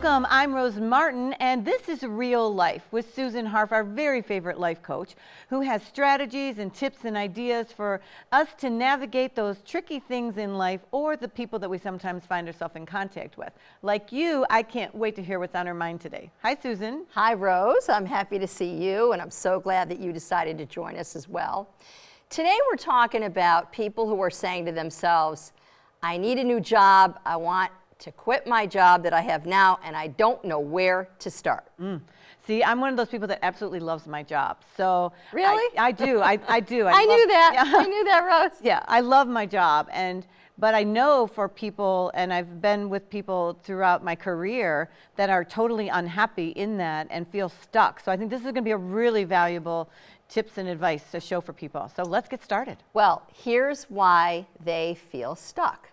Welcome, I'm Rose Martin, and this is Real Life with Susan Harf, our very favorite life coach, who has strategies and tips and ideas for us to navigate those tricky things in life or the people that we sometimes find ourselves in contact with. Like you, I can't wait to hear what's on her mind today. Hi, Susan. Hi, Rose. I'm happy to see you, and I'm so glad that you decided to join us as well. Today we're talking about people who are saying to themselves, I need a new job, I want to quit my job that I have now, and I don't know where to start. See, I'm one of those people that absolutely loves my job. So really, I do. I do. I knew that. Yeah. I knew that, Rose. Yeah, I love my job, but I know for people, and I've been with people throughout my career that are totally unhappy in that and feel stuck. So I think this is going to be a really valuable tips and advice to show for people. So let's get started. Well, here's why they feel stuck.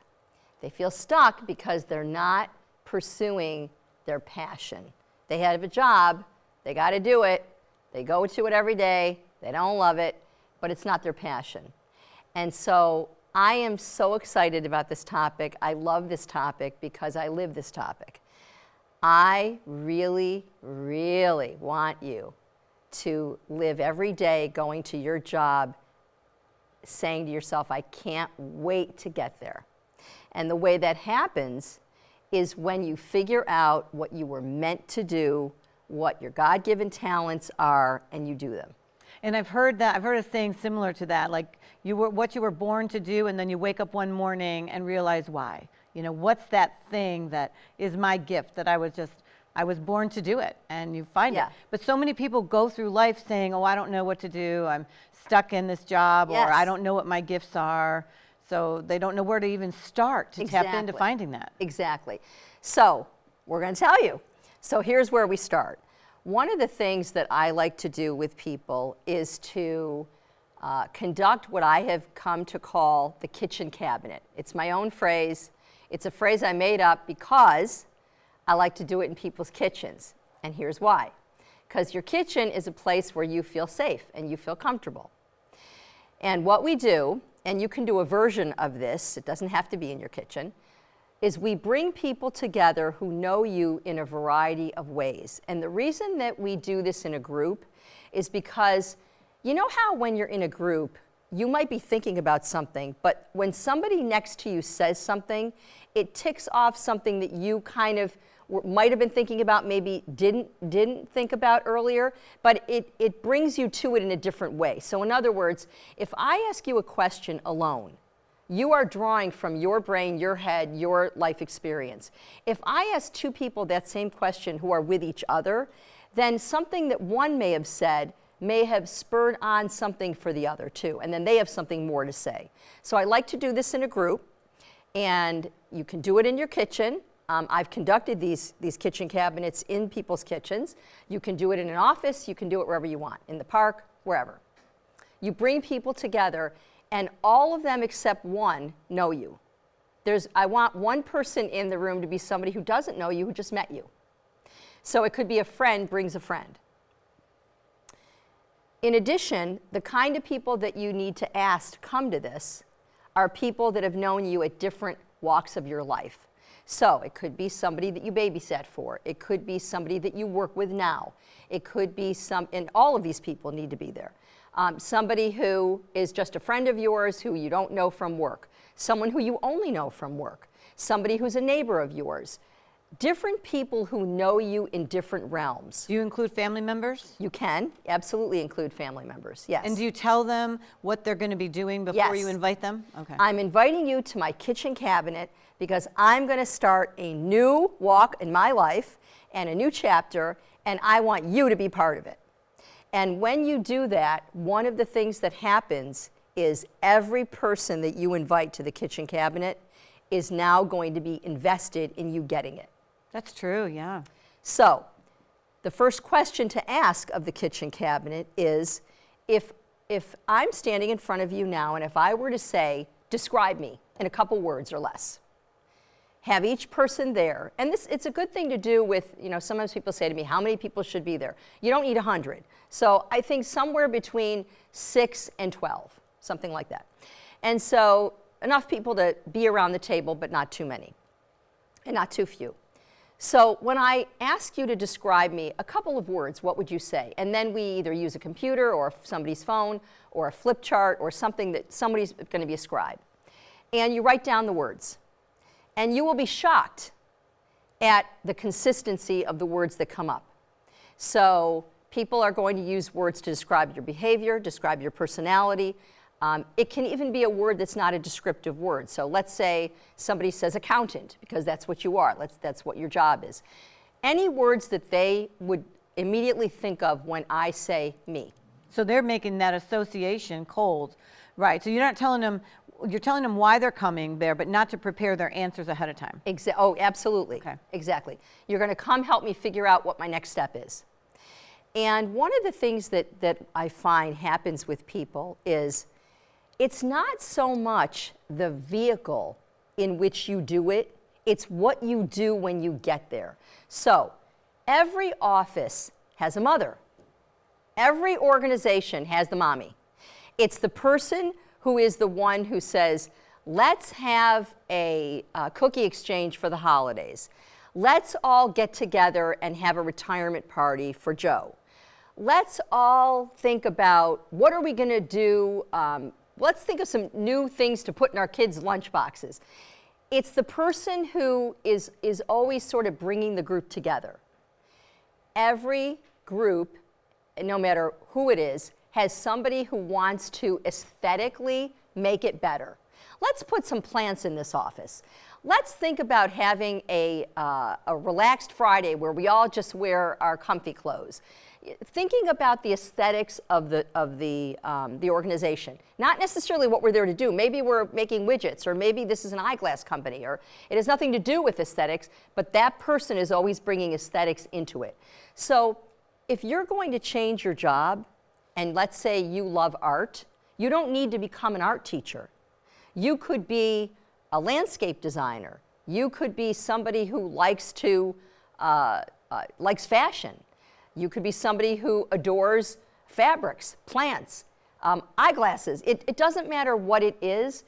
They feel stuck because they're not pursuing their passion. They have a job, they got to do it, they go to it every day, they don't love it, but it's not their passion. And so I am so excited about this topic. I love this topic because I live this topic. I really, really want you to live every day going to your job saying to yourself, I can't wait to get there. And the way that happens is when you figure out what you were meant to do, what your God-given talents are, and you do them. And I've heard a saying similar to that, like what you were born to do, and then you wake up one morning and realize why. You know, what's that thing that is my gift that I was born to do it, and you find it. But so many people go through life saying, oh, I don't know what to do, I'm stuck in this job, or I don't know what my gifts are. So they don't know where to even start to tap into finding that. Exactly. So we're going to tell you. So here's where we start. One of the things that I like to do with people is to conduct what I have come to call the kitchen cabinet. It's my own phrase. It's a phrase I made up because I like to do it in people's kitchens. And here's why. Because your kitchen is a place where you feel safe and you feel comfortable. And what we do, and you can do a version of this, it doesn't have to be in your kitchen, is we bring people together who know you in a variety of ways. And the reason that we do this in a group is because you know how when you're in a group, you might be thinking about something, but when somebody next to you says something, it ticks off something that you kind of might have been thinking about, maybe didn't think about earlier, but it brings you to it in a different way. So in other words, if I ask you a question alone, you are drawing from your brain, your head, your life experience. If I ask two people that same question who are with each other, then something that one may have said may have spurred on something for the other too, and then they have something more to say. So I like to do this in a group, and you can do it in your kitchen. I've conducted these kitchen cabinets in people's kitchens. You can do it in an office, you can do it wherever you want, in the park, wherever. You bring people together, and all of them except one know you. I want one person in the room to be somebody who doesn't know you, who just met you. So it could be a friend brings a friend. In addition, the kind of people that you need to ask to come to this are people that have known you at different walks of your life. So it could be somebody that you babysat for. It could be somebody that you work with now. It could be and all of these people need to be there. Somebody who is just a friend of yours who you don't know from work. Someone who you only know from work. Somebody who's a neighbor of yours. Different people who know you in different realms. Do you include family members? You can absolutely include family members, yes. And do you tell them what they're going to be doing before you invite them? Okay. I'm inviting you to my kitchen cabinet because I'm going to start a new walk in my life and a new chapter, and I want you to be part of it. And when you do that, one of the things that happens is every person that you invite to the kitchen cabinet is now going to be invested in you getting it. That's true, yeah. So the first question to ask of the kitchen cabinet is, if I'm standing in front of you now, and if I were to say, describe me in a couple words or less, have each person there, and it's a good thing to do with, sometimes people say to me, how many people should be there? You don't need 100. So I think somewhere between 6 and 12, something like that. And so enough people to be around the table, but not too many, and not too few. So when I ask you to describe me, a couple of words, what would you say? And then we either use a computer or somebody's phone or a flip chart or something that somebody's going to be a scribe. And you write down the words. And you will be shocked at the consistency of the words that come up. So people are going to use words to describe your behavior, describe your personality. It can even be a word that's not a descriptive word. So let's say somebody says accountant, because that's what you are. That's what your job is. Any words that they would immediately think of when I say me. So they're making that association cold, right? So you're not telling them, you're telling them why they're coming there, but not to prepare their answers ahead of time. Oh, absolutely. Okay. Exactly. You're going to come help me figure out what my next step is. And one of the things that I find happens with people is it's not so much the vehicle in which you do it, it's what you do when you get there. So every office has a mother. Every organization has the mommy. It's the person who is the one who says, let's have a cookie exchange for the holidays. Let's all get together and have a retirement party for Joe. Let's all think about what are we going to do. Let's think of some new things to put in our kids' lunch boxes. It's the person who is always sort of bringing the group together. Every group, no matter who it is, has somebody who wants to aesthetically make it better. Let's put some plants in this office. Let's think about having a relaxed Friday where we all just wear our comfy clothes. Thinking about the aesthetics of the organization, not necessarily what we're there to do. Maybe we're making widgets, or maybe this is an eyeglass company, or it has nothing to do with aesthetics, but that person is always bringing aesthetics into it. So if you're going to change your job, and let's say you love art, you don't need to become an art teacher. You could be a landscape designer. You could be somebody who likes fashion. You could be somebody who adores fabrics, plants, eyeglasses. It doesn't matter what it is.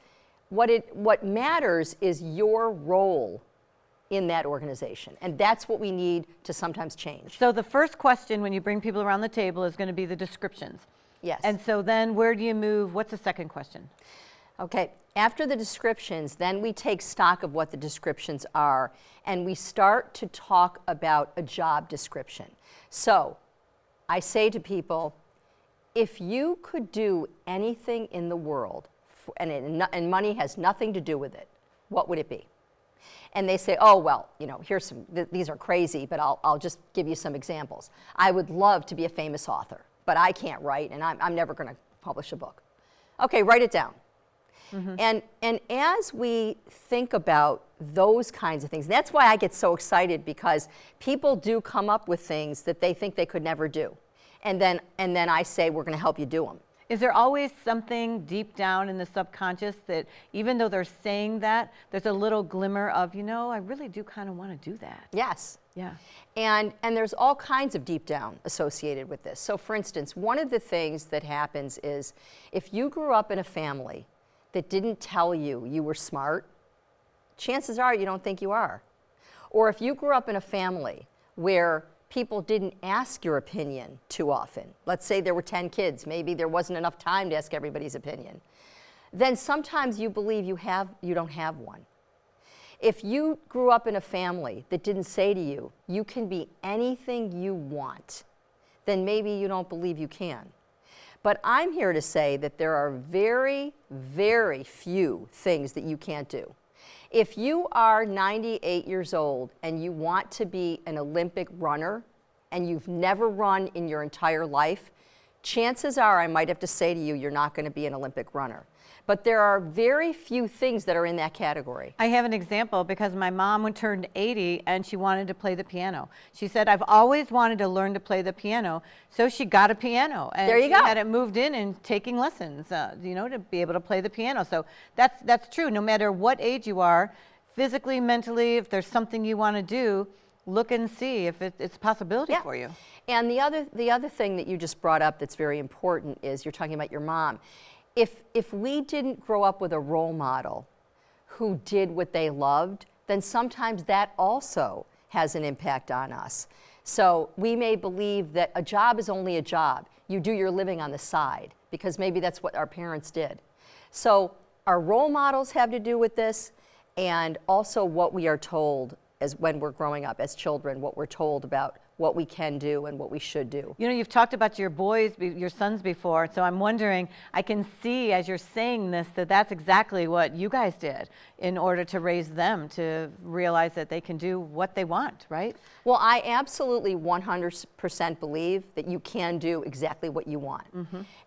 What matters is your role in that organization. And that's what we need to sometimes change. So the first question when you bring people around the table is going to be the descriptions. Yes. And so then where do you move? What's the second question? Okay, after the descriptions, then we take stock of what the descriptions are, and we start to talk about a job description. So I say to people, if you could do anything in the world, and money has nothing to do with it, what would it be? And they say, oh, well, you know, here's some, these are crazy, but I'll just give you some examples. I would love to be a famous author, but I can't write, and I'm never going to publish a book. Okay, write it down. Mm-hmm. And as we think about those kinds of things, that's why I get so excited, because people do come up with things that they think they could never do. And then I say, we're going to help you do them. Is there always something deep down in the subconscious that even though they're saying that, there's a little glimmer of, you know, I really do kind of want to do that? Yes. Yeah. And there's all kinds of deep down associated with this. So for instance, one of the things that happens is if you grew up in a family that didn't tell you you were smart, chances are you don't think you are. Or if you grew up in a family where people didn't ask your opinion too often, let's say there were 10 kids, maybe there wasn't enough time to ask everybody's opinion, then sometimes you believe you don't have one. If you grew up in a family that didn't say to you, you can be anything you want, then maybe you don't believe you can. But I'm here to say that there are very, very few things that you can't do. If you are 98 years old and you want to be an Olympic runner and you've never run in your entire life, chances are I might have to say to you, you're not going to be an Olympic runner. But there are very few things that are in that category. I have an example because my mom turned 80 and she wanted to play the piano. She said, I've always wanted to learn to play the piano, so she got a piano. And there you she go. had it moved in and taking lessons, you know, to be able to play the piano. So that's true. No matter what age you are, physically, mentally, if there's something you want to do, look and see if it's a possibility for you. And the other thing that you just brought up that's very important is you're talking about your mom. If we didn't grow up with a role model who did what they loved, then sometimes that also has an impact on us. So we may believe that a job is only a job. You do your living on the side because maybe that's what our parents did. So our role models have to do with this, and also what we are told as when we're growing up as children, what we're told about what we can do and what we should do. You know, you've talked about your boys, your sons before, so I'm wondering, I can see as you're saying this that that's exactly what you guys did in order to raise them to realize that they can do what they want, right? Well, I absolutely 100% believe that you can do exactly what you want.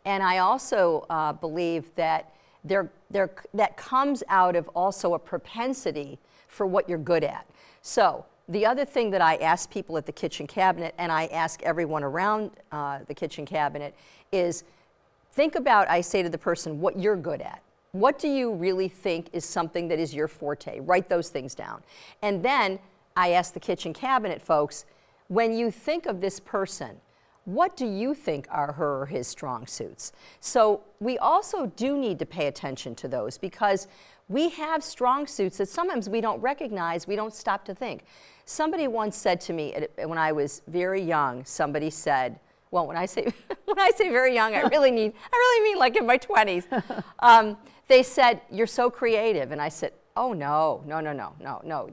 And I also believe that that comes out of also a propensity for what you're good at. So the other thing that I ask people at the kitchen cabinet, and I ask everyone around the kitchen cabinet, is think about, I say to the person, what you're good at. What do you really think is something that is your forte? Write those things down. And then I ask the kitchen cabinet folks, when you think of this person, what do you think are her or his strong suits? So we also do need to pay attention to those, because we have strong suits that sometimes we don't recognize, we don't stop to think. Somebody once said to me, when I was very young, somebody said, well, when I say very young, I really mean like in my 20s. They said, "You're so creative," and I said, "Oh no,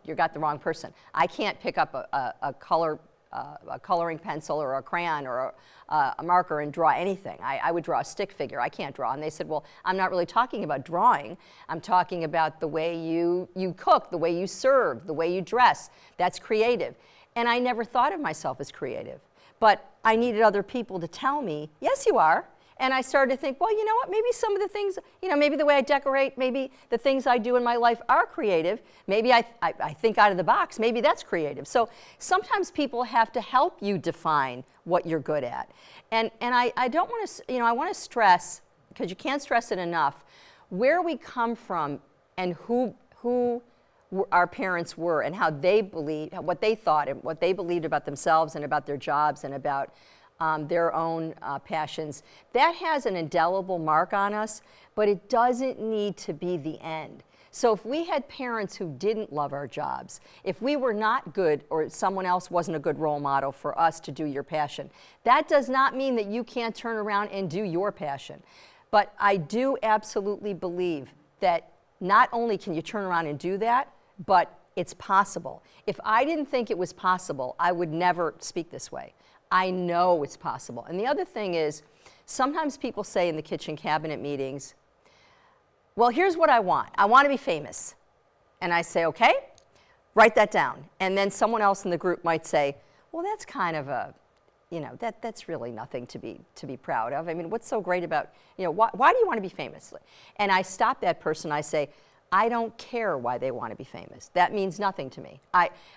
you got the wrong person. I can't pick up a coloring pencil or a crayon or a marker and draw anything. I would draw a stick figure. I can't draw." And they said, "Well, I'm not really talking about drawing. I'm talking about the way you cook, the way you serve, the way you dress. That's creative." And I never thought of myself as creative. But I needed other people to tell me, yes, you are. And I started to think, well, you know what, maybe some of the things, maybe the way I decorate, maybe the things I do in my life are creative. Maybe I think out of the box. Maybe that's creative. So sometimes people have to help you define what you're good at. And I don't want to, I want to stress, because you can't stress it enough, where we come from and who our parents were and how they believed, what they thought and what they believed about themselves and about their jobs and about their own passions. That has an indelible mark on us, but it doesn't need to be the end. So if we had parents who didn't love our jobs, if we were not good or someone else wasn't a good role model for us to do your passion, that does not mean that you can't turn around and do your passion. But I do absolutely believe that not only can you turn around and do that, but it's possible. If I didn't think it was possible, I would never speak this way. I know it's possible. And the other thing is, sometimes people say in the kitchen cabinet meetings, well, here's what I want. I want to be famous. And I say, okay, write that down. And then someone else in the group might say, well, that's kind of a, that's really nothing to be proud of. I mean, what's so great about, why do you want to be famous? And I stop that person, I say, I don't care why they want to be famous. That means nothing to me.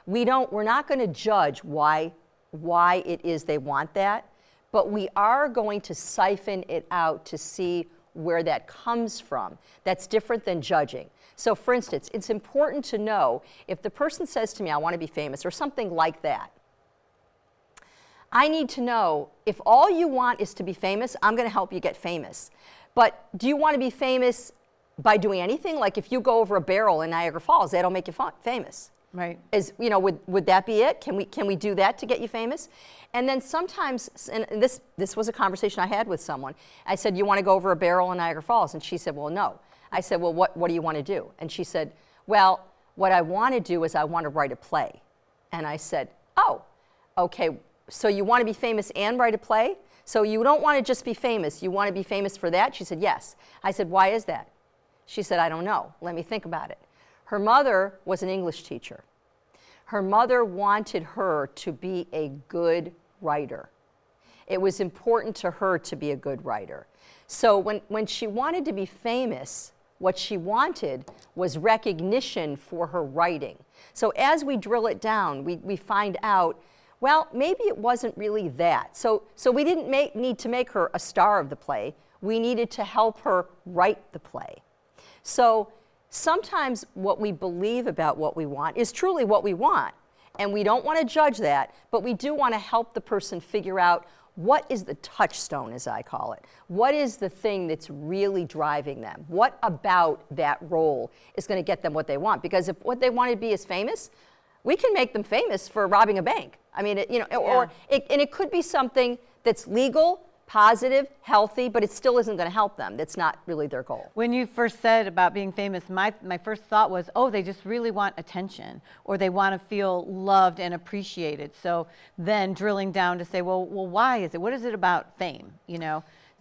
We're not going to judge why it is they want that, but we are going to siphon it out to see where that comes from. That's different than judging. So for instance, it's important to know if the person says to me, I want to be famous, or something like that, I need to know if all you want is to be famous, I'm going to help you get famous. But do you want to be famous by doing anything? Like if you go over a barrel in Niagara Falls, that'll make you famous. Right. Would that be it? Can we do that to get you famous? And then sometimes, and this was a conversation I had with someone. I said, you want to go over a barrel in Niagara Falls? And she said, well, no. I said, well, what do you want to do? And she said, well, what I want to do is I want to write a play. And I said, oh, okay, so you want to be famous and write a play? So you don't want to just be famous, you want to be famous for that? She said, yes. I said, why is that? She said, I don't know. Let me think about it. Her mother was an English teacher. Her mother wanted her to be a good writer. It was important to her to be a good writer. So when she wanted to be famous, what she wanted was recognition for her writing. So as we drill it down, we find out, well, maybe it wasn't really that. So we didn't need to make her a star of the play. We needed to help her write the play. So sometimes what we believe about what we want is truly what we want, and we don't want to judge that, but we do want to help the person figure out what is the touchstone, as I call it. What is the thing that's really driving them? What about that role is going to get them what they want? Because if what they want to be is famous, we can make them famous for robbing a bank. I mean, and it could be something that's legal, positive, healthy, but it still isn't going to help them. That's not really their goal. When you first said about being famous, my first thought was, oh, they just really want attention, or they want to feel loved and appreciated. So then drilling down to say, well, why is it? What is it about fame?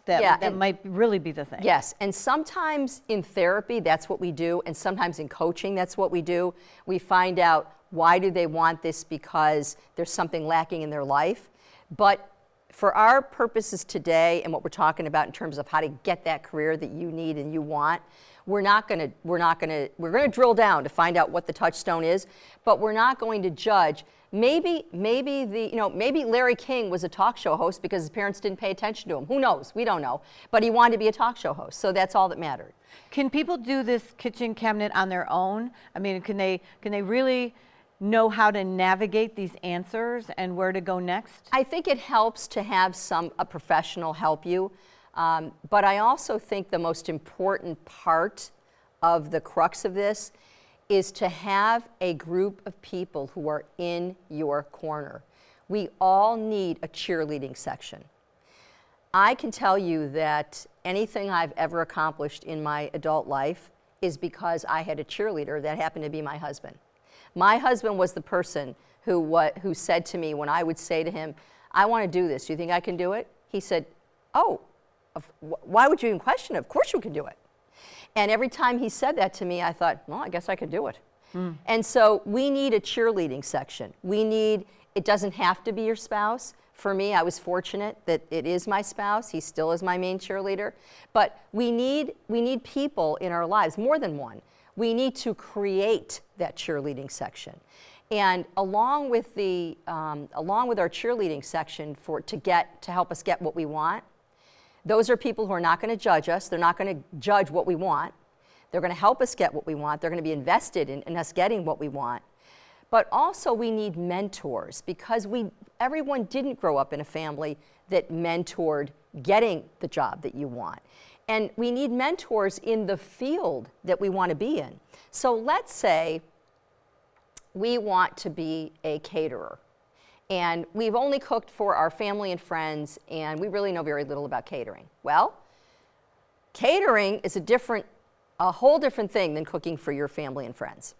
That might really be the thing. Yes, and sometimes in therapy, that's what we do, and sometimes in coaching, that's what we do. We find out why do they want this, because there's something lacking in their life. But for our purposes today and what we're talking about in terms of how to get that career that you need and you want, we're going to drill down to find out what the touchstone is, but we're not going to judge. Maybe Larry King was a talk show host because his parents didn't pay attention to him. Who knows? We don't know. But he wanted to be a talk show host, so that's all that mattered. Can people do this kitchen cabinet on their own? I mean, can they really know how to navigate these answers and where to go next? I think it helps to have a professional help you, but I also think the most important part of the crux of this is to have a group of people who are in your corner. We all need a cheerleading section. I can tell you that anything I've ever accomplished in my adult life is because I had a cheerleader that happened to be my husband. My husband was the person who said to me when I would say to him, I want to do this. Do you think I can do it? He said, oh, why would you even question it? Of course you can do it. And every time he said that to me, I thought, well, I guess I could do it. And so we need a cheerleading section. It doesn't have to be your spouse. For me, I was fortunate that it is my spouse. He still is my main cheerleader. But we need people in our lives, more than one. We need to create that cheerleading section. And along with our cheerleading section to help us get what we want, those are people who are not going to judge us. They're not going to judge what we want. They're going to help us get what we want. They're going to be invested in us getting what we want. But also we need mentors, because everyone didn't grow up in a family that mentored getting the job that you want. And we need mentors in the field that we want to be in. So let's say we want to be a caterer, and we've only cooked for our family and friends, and we really know very little about catering. Well, catering is a whole different thing than cooking for your family and friends.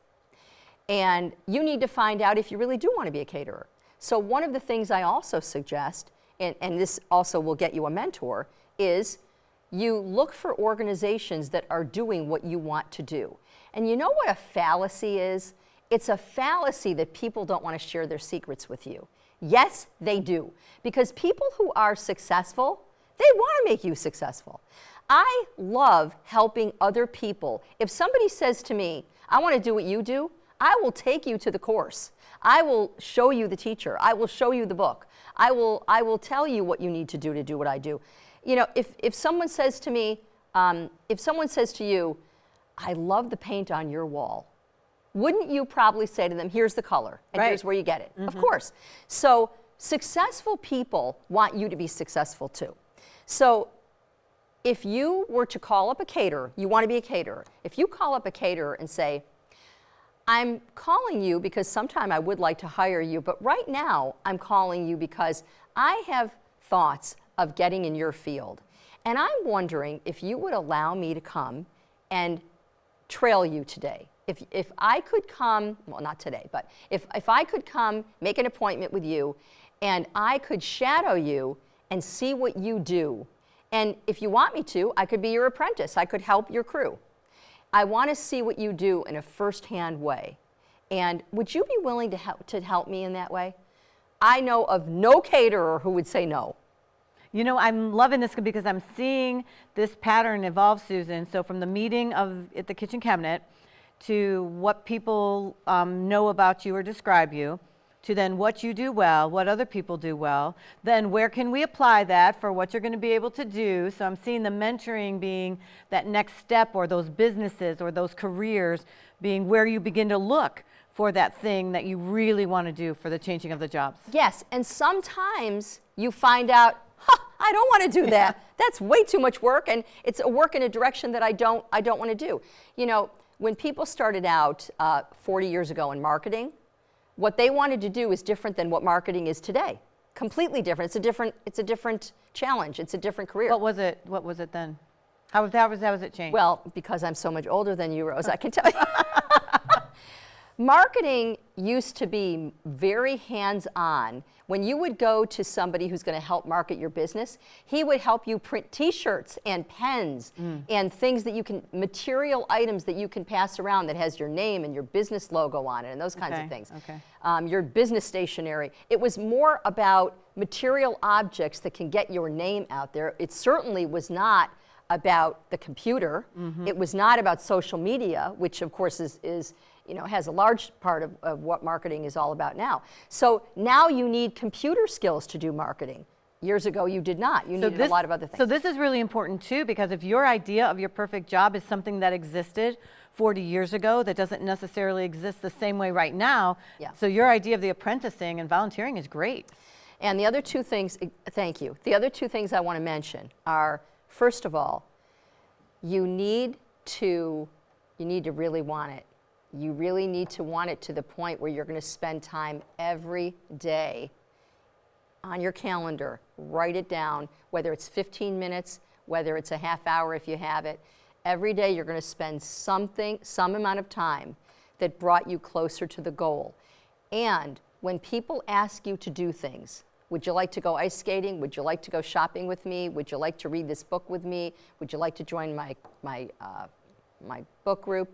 And you need to find out if you really do want to be a caterer. So one of the things I also suggest, and this also will get you a mentor, is you look for organizations that are doing what you want to do. And you know what a fallacy is? It's a fallacy that people don't want to share their secrets with you. Yes, they do. Because people who are successful, they want to make you successful. I love helping other people. If somebody says to me, I want to do what you do, I will take you to the course. I will show you the teacher. I will show you the book. I will tell you what you need to do what I do. You know, if someone says to me, if someone says to you, I love the paint on your wall, wouldn't you probably say to them, here's the color, and right. Here's where you get it? Mm-hmm. Of course. So successful people want you to be successful too. So if you were to call up a caterer, you want to be a caterer. If you call up a caterer and say, I'm calling you because sometime I would like to hire you, but right now I'm calling you because I have thoughts of getting in your field. And I'm wondering if you would allow me to come and trail you today. If I could come, well, not today, but if I could come, make an appointment with you, and I could shadow you and see what you do. And if you want me to, I could be your apprentice. I could help your crew. I want to see what you do in a first-hand way. And would you be willing to help me in that way? I know of no caterer who would say no. You know, I'm loving this because I'm seeing this pattern evolve, Susan. So from the meeting at the kitchen cabinet to what people know about you or describe you, to then what you do well, what other people do well, then where can we apply that for what you're going to be able to do. So I'm seeing the mentoring being that next step, or those businesses or those careers being where you begin to look for that thing that you really want to do for the changing of the jobs. Yes, and sometimes you find out, I don't want to do that. That's way too much work, and it's a work in a direction that I don't want to do. You know, when people started out 40 years ago in marketing, what they wanted to do is different than what marketing is today. Completely different. It's a different challenge. It's a different career. What was it? What was it then? How was it changed? Well, because I'm so much older than you, Rose, I can tell you. Marketing used to be very hands-on. When you would go to somebody who's going to help market your business, he would help you print t-shirts and pens and things that you can, material items that you can pass around that has your name and your business logo on it and those kinds of things. Okay. Your business stationery. It was more about material objects that can get your name out there. It certainly was not about the computer. It was not about social media, which of course is has a large part of what marketing is all about now. So now you need computer skills to do marketing. Years ago you did not. You needed a lot of other things. So this is really important too, because if your idea of your perfect job is something that existed 40 years ago that doesn't necessarily exist the same way right now, so your idea of the apprenticing and volunteering is great. And the other two things, thank you. The other two things I want to mention are, first of all, you need to really want it. You really need to want it to the point where you're going to spend time every day on your calendar. Write it down, whether it's 15 minutes, whether it's a half hour if you have it. Every day you're going to spend some amount of time that brought you closer to the goal. And when people ask you to do things, would you like to go ice skating? Would you like to go shopping with me? Would you like to read this book with me? Would you like to join my book group?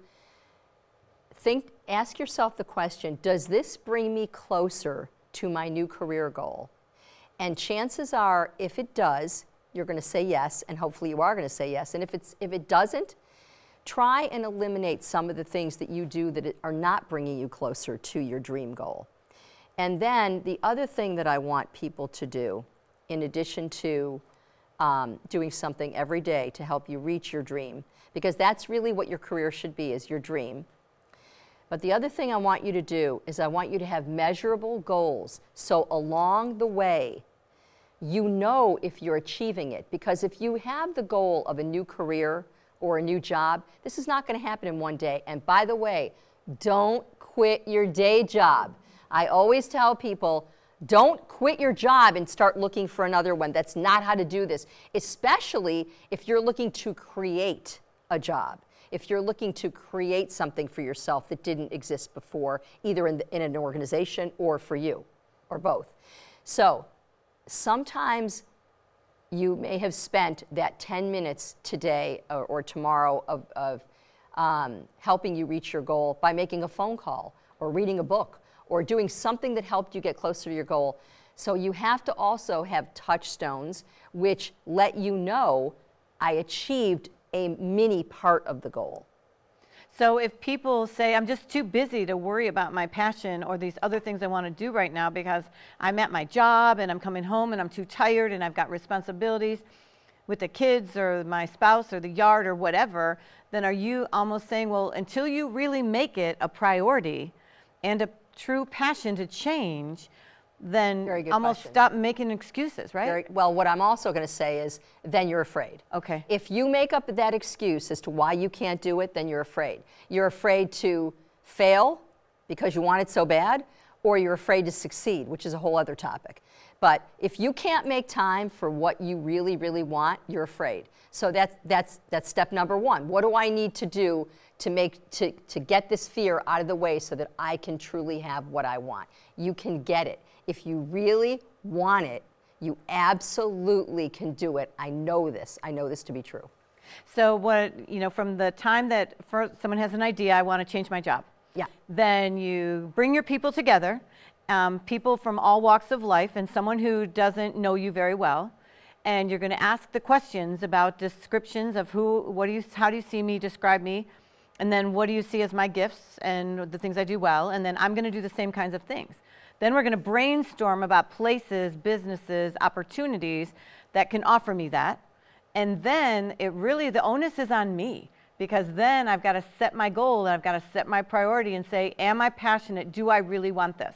Ask yourself the question, does this bring me closer to my new career goal? And chances are, if it does, you're going to say yes, and hopefully you are going to say yes. And if it doesn't, try and eliminate some of the things that you do that are not bringing you closer to your dream goal. And then the other thing that I want people to do, in addition to doing something every day to help you reach your dream, because that's really what your career should be, is your dream. But the other thing I want you to do is I want you to have measurable goals. So along the way, you know if you're achieving it. Because if you have the goal of a new career or a new job, this is not going to happen in one day. And by the way, don't quit your day job. I always tell people, don't quit your job and start looking for another one. That's not how to do this, especially if you're looking to create a job. If you're looking to create something for yourself that didn't exist before, either in an organization or for you, or both. So sometimes you may have spent that 10 minutes today or tomorrow of helping you reach your goal by making a phone call or reading a book or doing something that helped you get closer to your goal. So you have to also have touchstones which let you know I achieved a mini part of the goal. So if people say, I'm just too busy to worry about my passion or these other things I want to do right now because I'm at my job and I'm coming home and I'm too tired and I've got responsibilities with the kids or my spouse or the yard or whatever, then are you almost saying, well, until you really make it a priority and a true passion to change, then almost question. Stop making excuses, right? Well, what I'm also going to say is, then you're afraid. Okay. If you make up that excuse as to why you can't do it, then you're afraid. You're afraid to fail because you want it so bad, or you're afraid to succeed, which is a whole other topic. But if you can't make time for what you really, really want, you're afraid. So that's step number one. What do I need to do to get this fear out of the way so that I can truly have what I want? You can get it. If you really want it, you absolutely can do it. I know this to be true. So from the time that someone has an idea, I want to change my job. Yeah. Then you bring your people together, people from all walks of life and someone who doesn't know you very well. And you're going to ask the questions about descriptions of how do you see me, describe me, and then what do you see as my gifts and the things I do well, and then I'm going to do the same kinds of things. Then we're going to brainstorm about places, businesses, opportunities that can offer me that. And then the onus is on me, because then I've got to set my goal and I've got to set my priority and say, am I passionate? Do I really want this?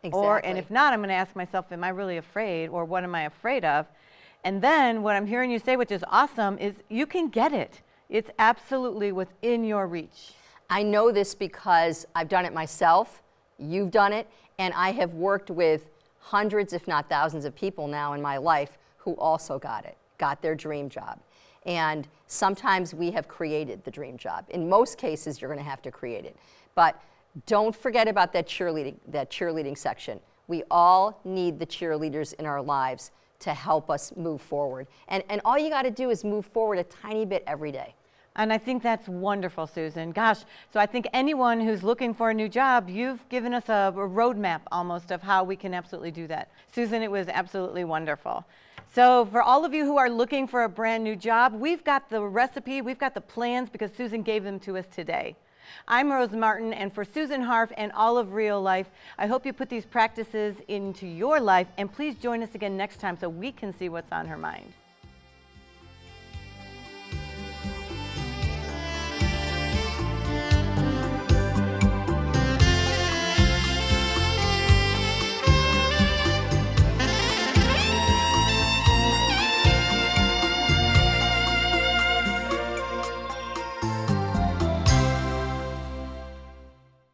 Exactly. And if not, I'm going to ask myself, am I really afraid, or what am I afraid of? And then what I'm hearing you say, which is awesome, is you can get it. It's absolutely within your reach. I know this because I've done it myself, You've done it, and I have worked with hundreds, if not thousands of people now in my life who also got their dream job. And sometimes we have created the dream job. In most cases, you're going to have to create it. But don't forget about that cheerleading section. We all need the cheerleaders in our lives to help us move forward. And all you got to do is move forward a tiny bit every day. And I think that's wonderful, Susan. Gosh, so I think anyone who's looking for a new job, you've given us a roadmap almost of how we can absolutely do that. Susan, it was absolutely wonderful. So for all of you who are looking for a brand new job, we've got the recipe, we've got the plans because Susan gave them to us today. I'm Rose Martin, and for Susan Harf and all of Real Life, I hope you put these practices into your life, and please join us again next time so we can see what's on her mind.